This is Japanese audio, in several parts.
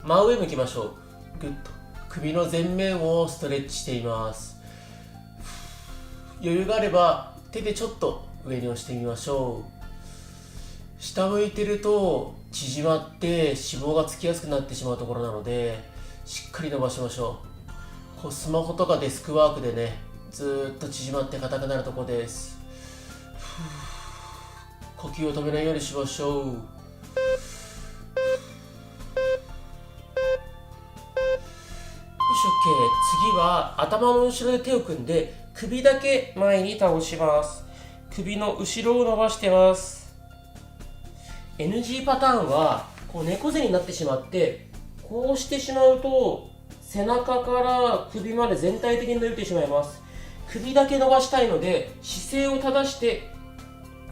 真上向きましょう。ぐっと首の前面をストレッチしています。余裕があれば手でちょっと上に押してみましょう。下向いてると縮まって脂肪がつきやすくなってしまうところなので、しっかり伸ばしましょう。スマホとかデスクワークでね、ずーっと縮まって硬くなるところです。呼吸を止めないようにしましょう。よし、OK。次は頭の後ろで手を組んで首だけ前に倒します。首の後ろを伸ばしてます。 NG パターンはこう猫背になってしまって、こうしてしまうと背中から首まで全体的に伸びてしまいます。首だけ伸ばしたいので姿勢を正して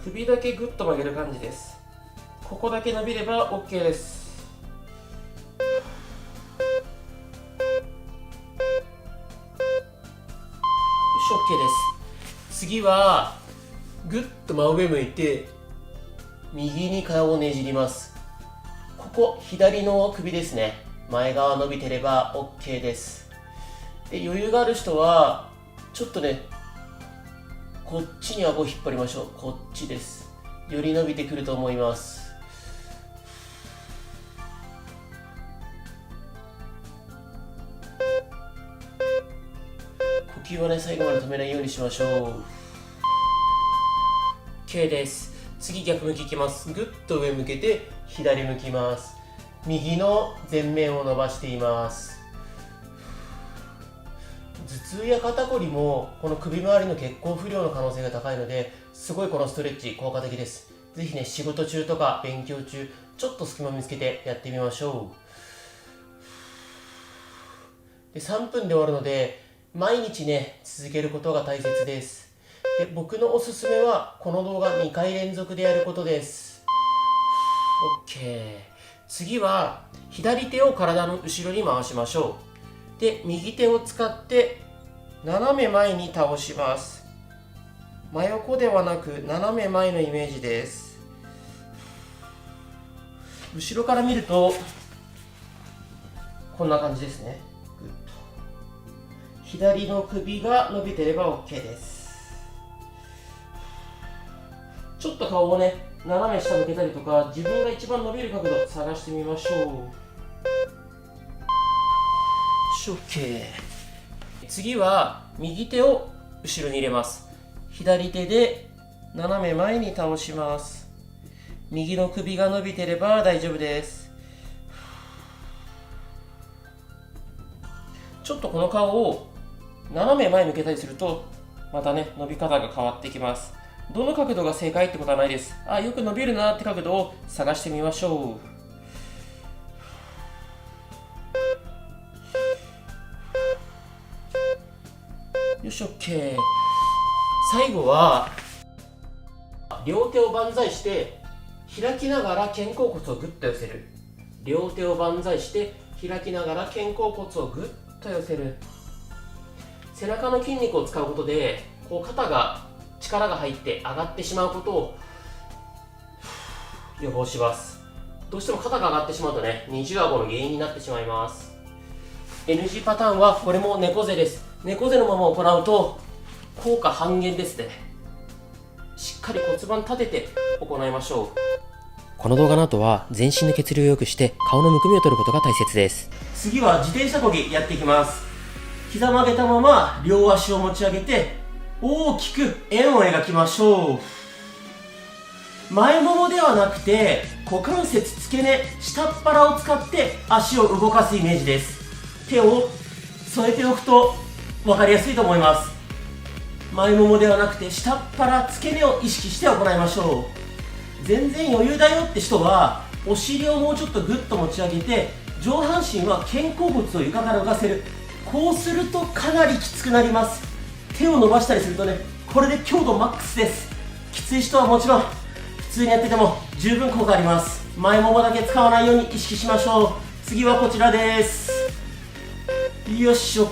首だけぐっと曲げる感じです。ここだけ伸びれば OK です。OK です。次はぐっと真上向いて右に顔をねじります。ここ左の首ですね。前側伸びてれば OK です。で、余裕がある人はちょっとね、こっちに顎を引っ張りましょう。こっちです。より伸びてくると思います。呼吸はね、最後まで止めないようにしましょう。 OK です。次逆向きいきます。ぐっと上向けて左向きます。右の前面を伸ばしています。頭痛や肩こりもこの首周りの血行不良の可能性が高いので、すごいこのストレッチ効果的です。ぜひね、仕事中とか勉強中ちょっと隙間見つけてやってみましょう。で、3分で終わるので毎日ね続けることが大切です。で、僕のおすすめはこの動画2回連続でやることです。 OK。 次は左手を体の後ろに回しましょう。で、右手を使って斜め前に倒します。真横ではなく斜め前のイメージです。後ろから見るとこんな感じですね。ぐっと左の首が伸びてれば OK です。ちょっと顔をね斜め下向けたりとか、自分が一番伸びる角度探してみましょう。 OK。 次は右手を後ろに入れます。左手で斜め前に倒します。右の首が伸びてれば大丈夫です。ちょっとこの顔を斜め前向けたりするとまたね伸び方が変わってきます。どの角度が正解ってことはないです。よく伸びるなって角度を探してみましょう。よし、 OK。 最後は両手を万歳して開きながら肩甲骨をグッと寄せる。両手を万歳して開きながら肩甲骨をグッと寄せる。背中の筋肉を使うことでこう肩が力が入って上がってしまうことを予防します。どうしても肩が上がってしまうとね、二重顎の原因になってしまいます。 NG パターンはこれも猫背です。猫背のまま行うと効果半減ですね。しっかり骨盤立てて行いましょう。この動画の後は全身の血流を良くして顔のむくみを取ることが大切です。次は自転車こぎやっていきます。膝曲げたまま両足を持ち上げて大きく円を描きましょう。前ももではなくて股関節付け根下っ腹を使って足を動かすイメージです。手を添えておくと分かりやすいと思います。前ももではなくて下っ腹付け根を意識して行いましょう。全然余裕だよって人はお尻をもうちょっとグッと持ち上げて、上半身は肩甲骨を床から浮かせる。こうするとかなりきつくなります。手を伸ばしたりするとね、これで強度マックスです。きつい人はもちろん普通にやってても十分効果あります。前ももだけ使わないように意識しましょう。次はこちらです。よし、 OK。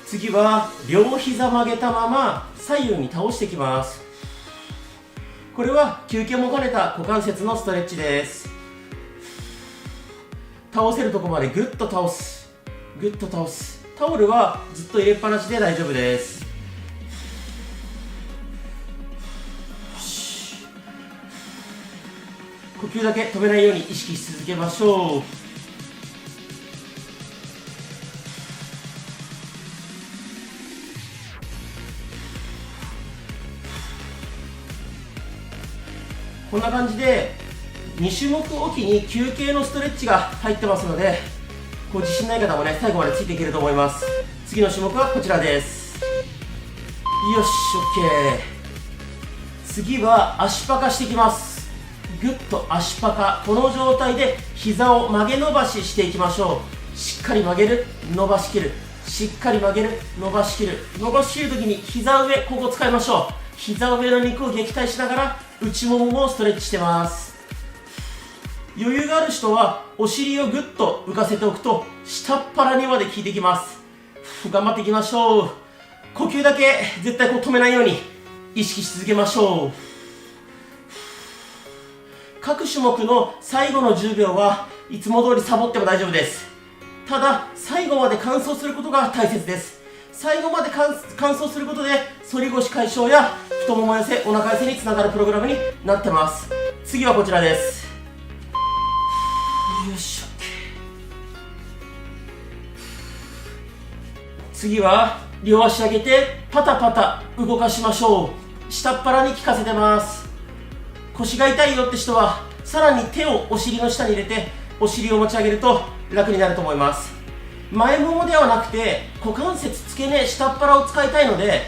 次は両膝曲げたまま左右に倒していきます。これは休憩も兼ねた股関節のストレッチです。倒せるところまでグッと倒す。グッと倒す。タオルはずっと入れっぱなしで大丈夫です。呼吸だけ止めないように意識し続けましょう。こんな感じで2種目おきに休憩のストレッチが入ってますので、自信ない方もね、最後までついていけると思います。次の種目はこちらです。よし、OK。次は足パカしていきます。ぐっと足パカ。この状態で膝を曲げ伸ばししていきましょう。しっかり曲げる、伸ばしきる。しっかり曲げる、伸ばしきる。伸ばしきるときに膝上、ここ使いましょう。膝上の肉を撃退しながら内もももストレッチしてます。余裕がある人はお尻をぐっと浮かせておくと下っ腹にまで効いてきます。頑張っていきましょう。呼吸だけ絶対止めないように意識し続けましょう。各種目の最後の10秒はいつも通りサボっても大丈夫です。ただ最後まで完走することが大切です。最後まで完走することで反り腰解消や太もも寄せ、お腹寄せにつながるプログラムになってます。次はこちらです。よし、OK。次は両足上げてパタパタ動かしましょう。下っ腹に効かせてます。腰が痛いよって人はさらに手をお尻の下に入れてお尻を持ち上げると楽になると思います。前ももではなくて股関節、付け根、下っ腹を使いたいので、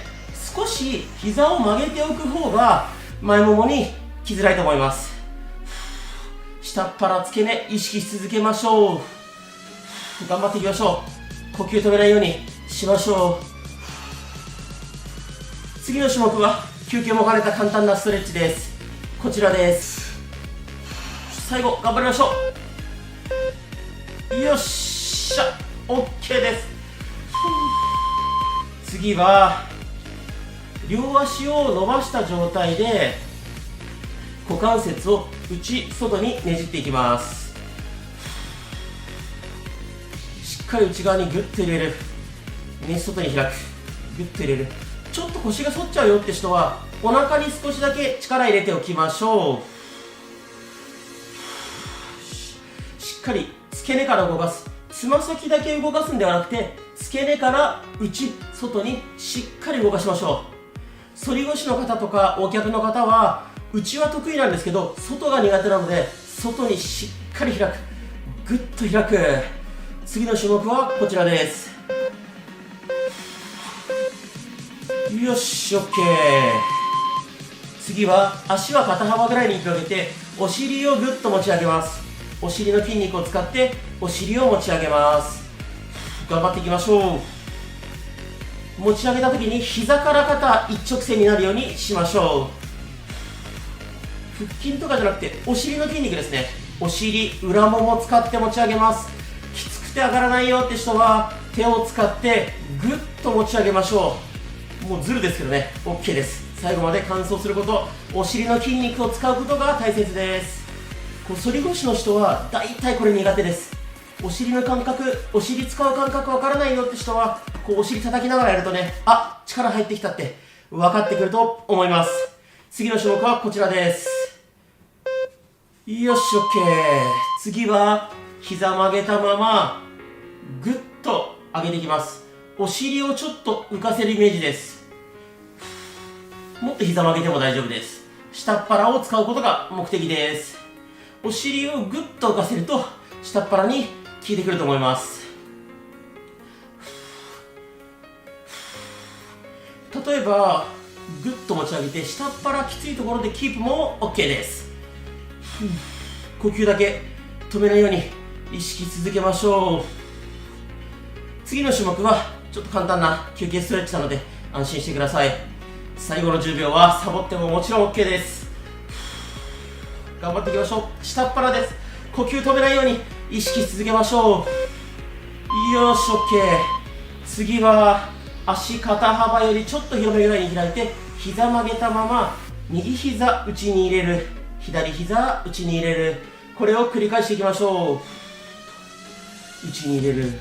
少し膝を曲げておく方が前ももに来づらいと思います。下っ腹、付け根意識し続けましょう。頑張っていきましょう。呼吸止めないようにしましょう。次の種目は休憩も兼ねた簡単なストレッチです。こちらです。最後頑張りましょう。よっしゃ、 OK です。次は両足を伸ばした状態で股関節を内外にねじっていきます。しっかり内側にグッと入れる、ね、外に開く、グッと入れる。ちょっと腰が反っちゃうよって人はお腹に少しだけ力入れておきましょう。しっかり付け根から動かす。つま先だけ動かすんではなくて、付け根から内外にしっかり動かしましょう。反り腰の方とかお客の方は内は得意なんですけど外が苦手なので、外にしっかり開く、ぐっと開く。次の種目はこちらです。よし、 OK。 次は足は肩幅ぐらいに広げてお尻をぐっと持ち上げます。お尻の筋肉を使ってお尻を持ち上げます。頑張っていきましょう。持ち上げた時に膝から肩一直線になるようにしましょう。腹筋とかじゃなくてお尻の筋肉ですね。お尻、裏もも使って持ち上げます。きつくて上がらないよって人は手を使ってぐっと持ち上げましょう。もうズルですけどね、 OK です。最後まで完走すること、お尻の筋肉を使うことが大切です。反り腰の人は大体これ苦手です。お尻の感覚、お尻使う感覚わからないよって人はお尻叩きながらやるとね、あ、力入ってきたって分かってくると思います。次の種目はこちらです。よし、 OK。 次は膝曲げたままぐっと上げていきます。お尻をちょっと浮かせるイメージです。もっと膝曲げても大丈夫です。下っ腹を使うことが目的です。お尻をぐっと浮かせると下っ腹に効いてくると思います。例えばぐっと持ち上げて下っ腹きついところでキープも OK です。呼吸だけ止めないように意識続けましょう。次の種目はちょっと簡単な休憩ストレッチなので安心してください。最後の10秒はサボってももちろん OK です。頑張っていきましょう。下っ腹です。呼吸止めないように意識し続けましょう。よし、 OK。 次は足肩幅よりちょっと広めぐらいに開いて膝曲げたまま右膝内に入れる、左膝内に入れる、これを繰り返していきましょう。内に入れる。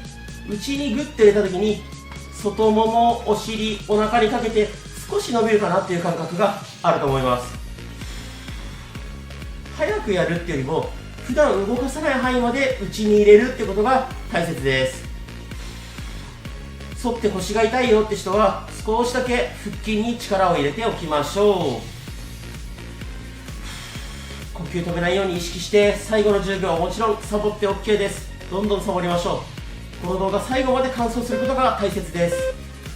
内にグッと入れた時に外もも、お尻、お腹にかけて少し伸びるかなっていう感覚があると思います。早くやるっていうよりも普段動かさない範囲まで内に入れるってことが大切です。反って腰が痛いよって人は少しだけ腹筋に力を入れておきましょう。呼吸止めないように意識して最後の10秒もちろんサボって OK です。どんどんサボりましょう。この動画最後まで完走することが大切です。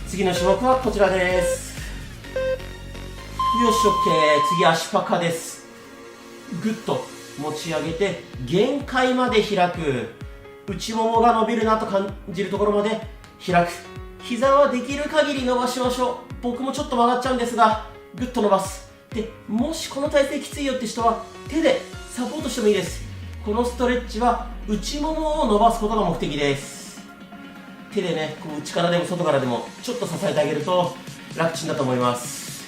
次の種目はこちらです。よし OK。 次足パカです。ぐっと持ち上げて限界まで開く。内ももが伸びるなと感じるところまで開く。膝はできる限り伸ばしましょう。僕もちょっと曲がっちゃうんですがぐっと伸ばす。でもしこの体勢きついよって人は手でサポートしてもいいです。このストレッチは内ももを伸ばすことが目的です。手でね、こう内からでも外からでもちょっと支えてあげると楽ちんだと思います。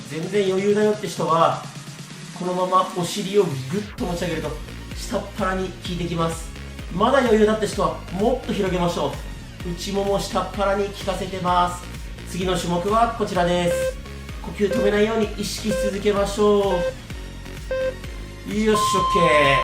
全然余裕だよって人はこのままお尻をぐっと持ち上げると下っ腹に効いてきます。まだ余裕だって人はもっと広げましょう。内もも下っ腹に効かせてます。次の種目はこちらです。呼吸止めないように意識し続けましょう。よし OK。